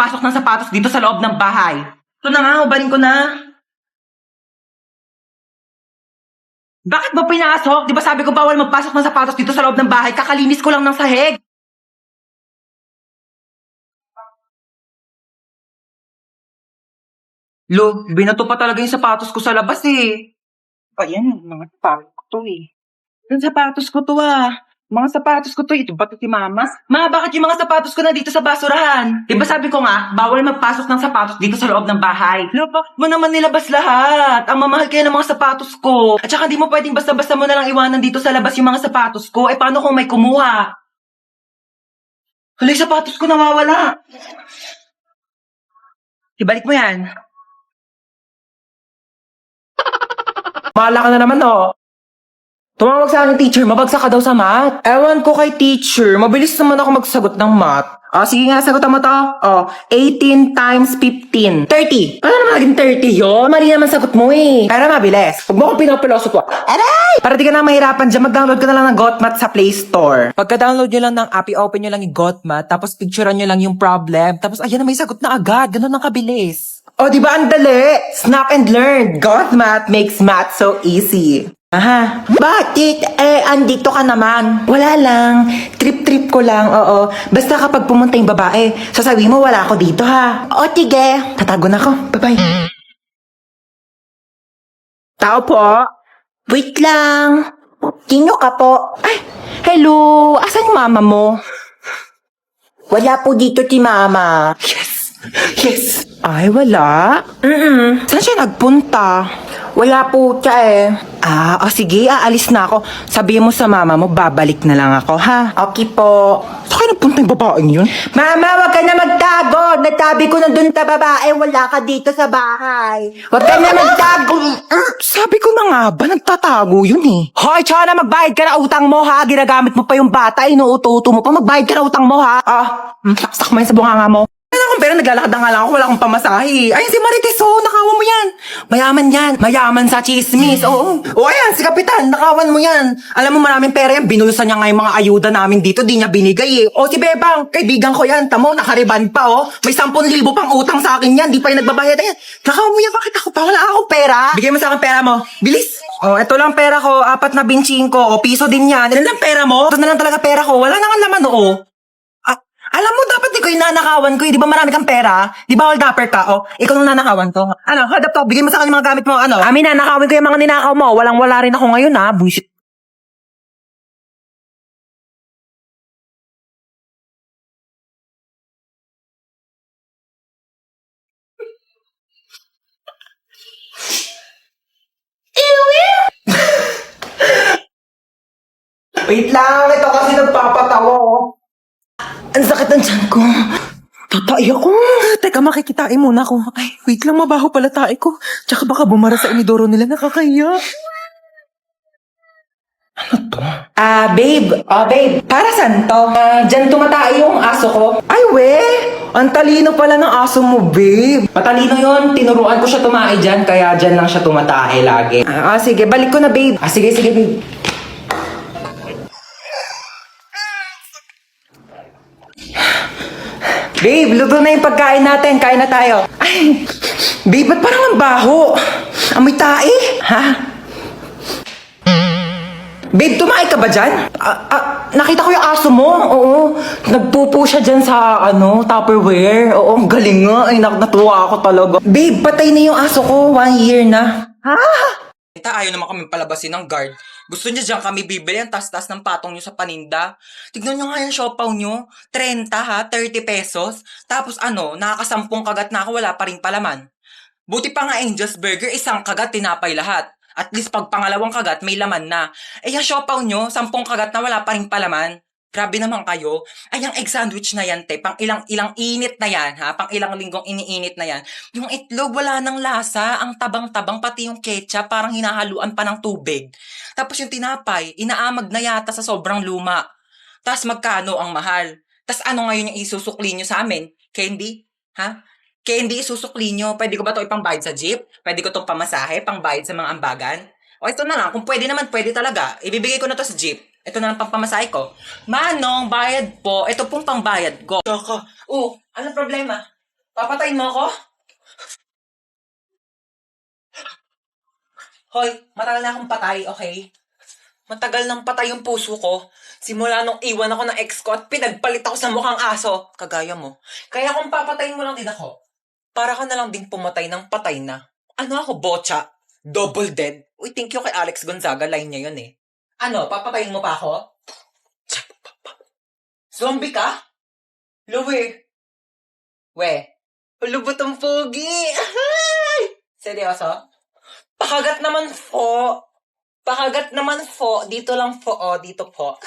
magpasok ng sapatos dito sa loob ng bahay. Ito na nga, ubarin ko na. Bakit mo pinasok? Di ba sabi ko bawal magpasok ng sapatos dito sa loob ng bahay? Kakalinis ko lang ng sahig. Lo, binato pa talaga yung sapatos ko sa labas eh. Ayan, mga sapatos ko to eh. Yung sapatos ko to Mga sapatos ko to, ito ba to si Mama? Ma, bakit yung mga sapatos ko na dito sa basurahan? Diba sabi ko nga, bawal magpasok ng sapatos dito sa loob ng bahay. Lo, bakit mo naman nilabas lahat? Ang mamahal kaya ng mga sapatos ko. At saka di mo pwedeng basta-basta mo na lang iwanan dito sa labas yung mga sapatos ko. Eh paano kung may kumuha? Hala, yung sapatos ko nawawala. Ibalik mo yan. Mahala ka na naman, oh. Tumawag sa akin, teacher. Mabagsak ka daw sa math. Ewan ko kay teacher. Mabilis naman ako magsagot ng math. Sige nga, sagutan mo to. 18 times 15. 30. Ano naman naging 30 yun? Mali naman sagot mo eh. Pero mabilis. Huwag mo akong pinapilosop ko. Aray! Para di ka na mahirapan dyan, mag-download ka na lang ng GotMath sa Play Store. Pagka-download nyo lang ng app, i-open nyo lang yung GotMath, tapos picturean nyo lang yung problem, tapos ayan na may sagot na agad. Ganun ang kabilis. Di ba ang dali? Snap and learn. GotMath makes math so easy. Aha. Bakit? Andito ka naman. Wala lang. Trip-trip ko lang, oo. Basta kapag pumunta yung babae, sasabihin mo wala ako dito ha. Tige. Tatago na ako. Bye-bye. Tao po. Wait lang. Sino ka po? Ay, hello. Asan yung mama mo? Wala po dito si mama. Yes. Ay, wala? Saan siya nagpunta? Wala po siya eh. Sige, aalis na ako. Sabihin mo sa mama mo, babalik na lang ako, ha? Okay po. Saan nagpunta yung babaeng yun? Mama, wag ka na magtago. Natabi ko na dun sa babae, wala ka dito sa bahay. Wag ka na magtago. Sabi ko na nga ba, nagtatago yun eh. Hoy, tsaka na magbayad ka na utang mo, ha? Ginagamit mo pa yung bata, inuuto-uto mo pa. Magbayad ka na utang mo, ha? Saksak mo yan sa bunganga mo. Pero naglalakad na nga lang ako, wala akong pamasahe. Ayun si Marites, nakawan mo yan. Mayaman yan. Mayaman sa chismis, oo. Ayan, si Kapitan, nakawan mo yan. Alam mo, maraming pera yan. Binulsan niya nga yung mga ayuda namin dito, di niya binigay eh. Si Bebang, kaibigan ko yan. Tamo, nakariban pa, May 10,000 pang utang sa akin yan, di pa yung nagbabayad yan. Nakawan mo yan, bakit ako pa? Wala akong pera. Bigay mo sa akin pera mo. Bilis. Ito lang pera ko, 4 na binching ko, piso din yan. Ilan lang pera mo? Ito na lang talaga pera ko, wala nang laman, Alam mo, dapat ikaw yung nanakawan ko. Di ba marami kang pera? Di ba hold upper ka? Ikaw nung nanakawan to. Hold up to. Bigay mo sa akin yung mga gamit mo. Amin, nanakawin ko yung mga ninakaw mo. Walang-wala rin ako ngayon, ha? Bullshit. Wait lang. Ito kasi nagpapatawa, Ang sakit ng tiyan ko. Tatay ako. Teka, makikitain muna ako. Ay, wait lang, mabaho pala tae ko. Tsaka baka bumara sa inidoro nila, nakakaya. Ano to? Babe. Babe. Para saan to? Dyan tumatay yung aso ko. Ay, we. Ang talino pala ng aso mo, babe. Matalino yun. Tinuruan ko siya tumae dyan, kaya dyan lang siya tumatae lagi. Sige. Balik ko na, babe. Sige, babe. Babe, luto na yung pagkain natin. Kain na tayo. Ay, babe, ba't parang ang baho? Amoy tae? Ha? Babe, tumae ka ba dyan? Nakita ko yung aso mo. Oo. Nagpupo siya dyan sa, Tupperware. Oo, ang galing nga. Ay, natuwa ako talaga. Babe, patay na yung aso ko. 1 year na. Ha? Ayaw naman kami palabasin ng guard. Gusto niya dyan kami bibili ang tas-tas ng patong nyo sa paninda. Tignan nyo nga yung siopaw nyo. 30 ha, 30 pesos. Tapos nakakasampung kagat na ako, wala pa rin palaman. Buti pa nga Angel's Burger, isang kagat, tinapay lahat. At least pag pangalawang kagat, may laman na. Yung siopaw nyo, 10 kagat na wala pa rin palaman. Grabe naman kayo. Ay, yung egg sandwich na yan, te. Pang ilang init na yan, ha? Pang ilang linggong iniinit na yan. Yung itlog, wala nang lasa. Ang tabang-tabang, pati yung ketchup, parang hinahaluan pa ng tubig. Tapos yung tinapay, inaamag na yata sa sobrang luma. Tapos magkano ang mahal? Tapos ngayon yung isusukli nyo sa amin? Candy? Ha? Candy isusukli nyo. Pwede ko ba ito ipangbayad sa jeep? Pwede ko itong pamasahe, pangbayad sa mga ambagan? Ito na lang. Kung pwede naman, pwede talaga. Ibibigay ko na to sa jeep. Ito na lang pangpamasahe ko. Manong, bayad po. Ito pong pangbayad ko. Anong problema? Papatayin mo ako? Hoy, matagal na akong patay, okay? Matagal nang patay yung puso ko. Simula nung iwan ako ng ex ko at pinagpalit ako sa mukhang aso. Kagaya mo. Kaya kung papatayin mo lang din ako, para ka na lang din pumatay ng patay na. Ano ako, bocha? Double dead? Uy, thank you kay Alex Gonzaga. Line niya yun eh. Ano, papatayin mo pa ako? Zombie ka? Luwi. We. Lubot ang pogi. Seryoso? Pakagat naman po. Pakagat naman po. Dito lang po. Oh, dito po.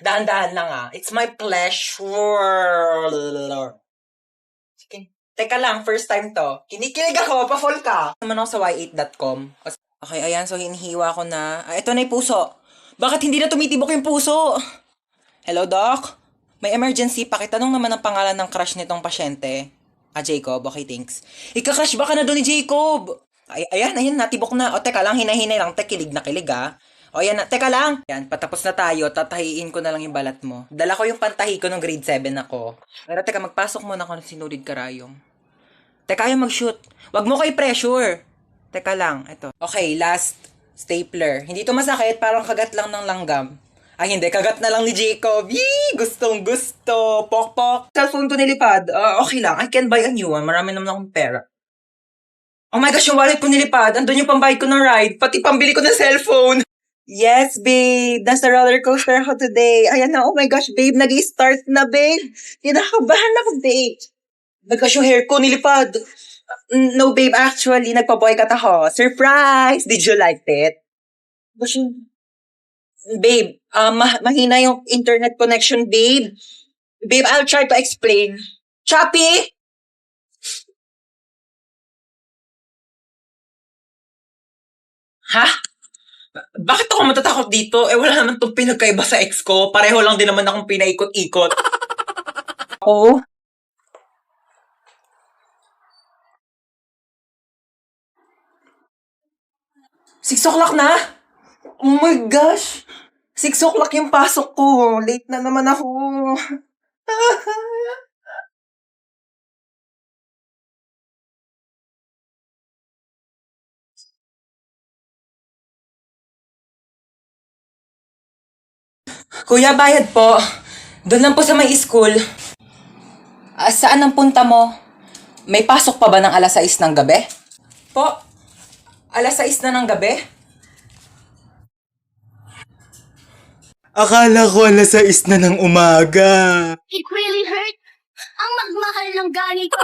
Dahan-dahan lang ah. It's my pleasure. Sige. Teka lang, first time to. Kinikilig ako, pa-fall ka. Naman ako sa y8.com. Okay, ayan. So, hinihiwa ko na. Ito na yung puso. Bakit hindi na tumitibok yung puso? Hello, Doc? May emergency. Pakitanong naman ang pangalan ng crush nitong pasyente. Jacob. Okay, thanks. Ika-crush ba ka na doon ni Jacob? Ayan, natibok na. O, teka lang, hinay-hinay lang. Kilig na kilig, ah. O, yan na. Teka lang. Yan, patapos na tayo. Tatahiin ko na lang yung balat mo. Dala ko yung pantahi ko nung grade 7 ako. Pero teka, magpasok muna ako ng sinulid karayong. Teka, ayaw mag-shoot. Wag mo kay pressure. Teka lang, ito. Okay, last stapler. Hindi to masakit, parang kagat lang ng langgam. Ay, hindi. Kagat na lang ni Jacob. Yee! Gustong gusto. Pok-pok. Cellphone ko nilipad. Okay lang. I can buy a new one. Marami naman akong pera. Oh my gosh, yung wallet ko nilipad. Andun yung pambayad ko ng ride. Pati pambili ko ng cellphone. Yes, babe. Nasa roller coaster ako today. Ayan na. Oh my gosh, babe. Nag-start na, babe. Kinakabahan ako, babe. Oh my gosh, yung hair ko nilipad. No, babe. Actually, nagpa-boycott ako. Surprise! Did you like it? Gosh, babe, mahina yung internet connection, babe. Babe, I'll try to explain. Choppy! Ha? Bakit ako matatakot dito? Wala naman itong pinagkaiba sa ex ko. Pareho lang din naman akong pinaikot-ikot. Oo. 6 o'clock na? Oh my gosh! 6 o'clock yung pasok ko. Late na naman ako. Kuya, bayad po. Doon lang po sa may school. Saan ang punta mo? May pasok pa ba ng alas 6 ng gabi? Po, alas 6 na ng gabi? Akala ko alas 6 na ng umaga. It really hurt. Ang magmahal ng ganito.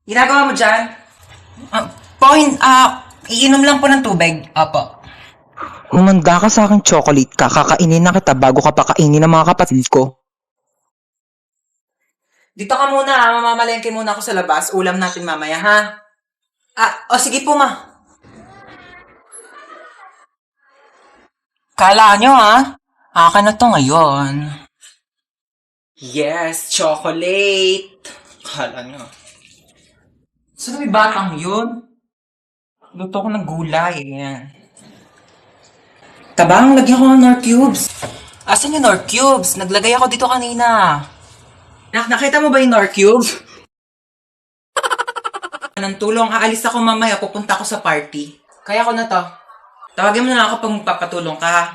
Ginagawa mo dyan? Iinom lang po ng tubig. Apo. Humanda ka sa akin chocolate ka. Kakainin na kita bago ka pakainin ng mga kapatid ko. Dito ka muna ha. Mamamalengke muna ako sa labas. Ulam natin mamaya ha. Sige po ma. Kala nyo ha. Akin na to ngayon. Yes, chocolate. Kala nyo. Saan may batang yun? Luto ko ng gulay. Yan. Tabang, lagyan ko ng Nor Cubes. Asan yung Nor Cubes? Naglagay ako dito kanina. Nakita mo ba yung Nor Cubes? Ng tulong, aalis ako mamaya, pupunta ako sa party. Kaya ko na to. Tawagin mo na ako pag magpapatulong ka.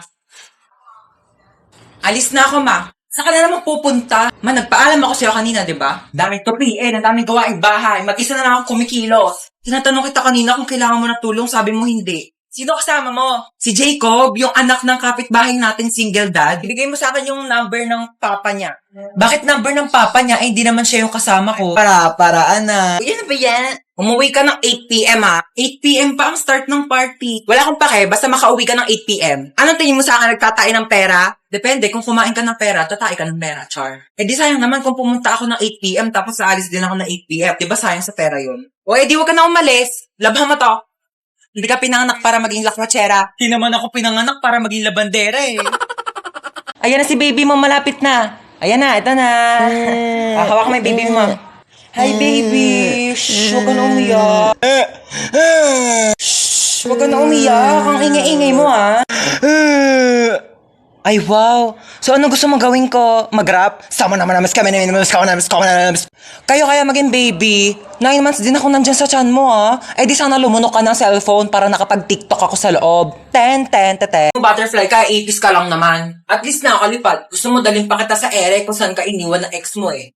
Alis na ako, ma. Saan ka na naman pupunta? Ma, nagpaalam ako sa'yo kanina, di ba? Dami to PN, ang daming gawaing bahay. Mag-isa na lang ako kumikilos. Tinatanong kita kanina kung kailangan mo na tulong, sabi mo hindi. Sino kasama mo? Si Jacob, yung anak ng kapitbahay natin, single dad. Ibigay mo sa akin yung number ng papa niya. Bakit number ng papa niya? Hindi naman siya yung kasama ko. Paraan na. Yan ba yan? Umuwi ka ng 8 p.m. ha? 8 p.m. pa ang start ng party. Wala akong pake, basta makauwi ka ng 8 p.m. Anong tingin mo sa akin, nagtatain ng pera? Depende, kung kumain ka ng pera, tatai ka ng pera, char. Di sayang naman kung pumunta ako ng 8 p.m. tapos aalis din ako ng 8 p.m. Di ba sayang sa pera yun? Di wag ka na umalis. Labhan mo to. Hindi ka pinanganak para maging lakwachera. Hindi naman ako pinanganak para maging labandera eh. Ayan na si baby mo, malapit na. Ayan na, ito na. Hawak mo yung baby mo. Hi baby! Shh, huwag ka na umiyak. Shh, huwag ka na umiyak. Ang ingay-ingay mo ha. Ay wow, So, ano gusto mo gawin ko? Mag-rap? Sama naman namin kami namin. Kayo kaya maging baby. 9 months din ako nandyan sa chan mo, ah. Eh di sana lumunok ka ng cellphone para nakapag-tiktok ako sa loob. 10. Butterfly, kaya 80s ka lang naman. At least nakakalipad. Gusto mo dalhin pa kita sa ere kung saan ka iniwan ng ex mo, eh.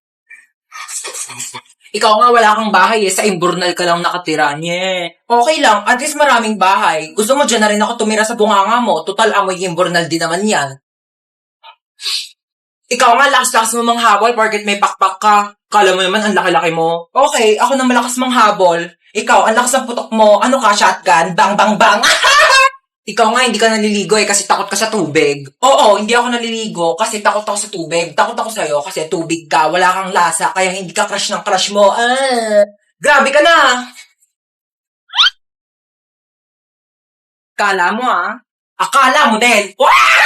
Ikaw nga wala kang bahay eh, sa Imburnal ka lang nakatira. Nye. Okay lang, at least maraming bahay. Gusto mo dyan na rin ako tumira sa bunganga mo, total amoy Imburnal din naman yan. Ikaw nga lakas-lakas mo manghabol porket may pakpak ka. Kala mo naman ang laki-laki mo. Okay, ako na malakas manghabol. Ikaw, ang lakas ng putok mo. Ano ka, shotgun? Bang, bang, bang! Ikaw nga, hindi ka naliligo eh kasi takot ka sa tubig. Oo, hindi ako naliligo kasi takot ako sa tubig. Takot ako sa'yo kasi tubig ka, wala kang lasa, kaya hindi ka crush ng crush mo. Grabe ka na! Kala mo ah. Akala mo din. Wow!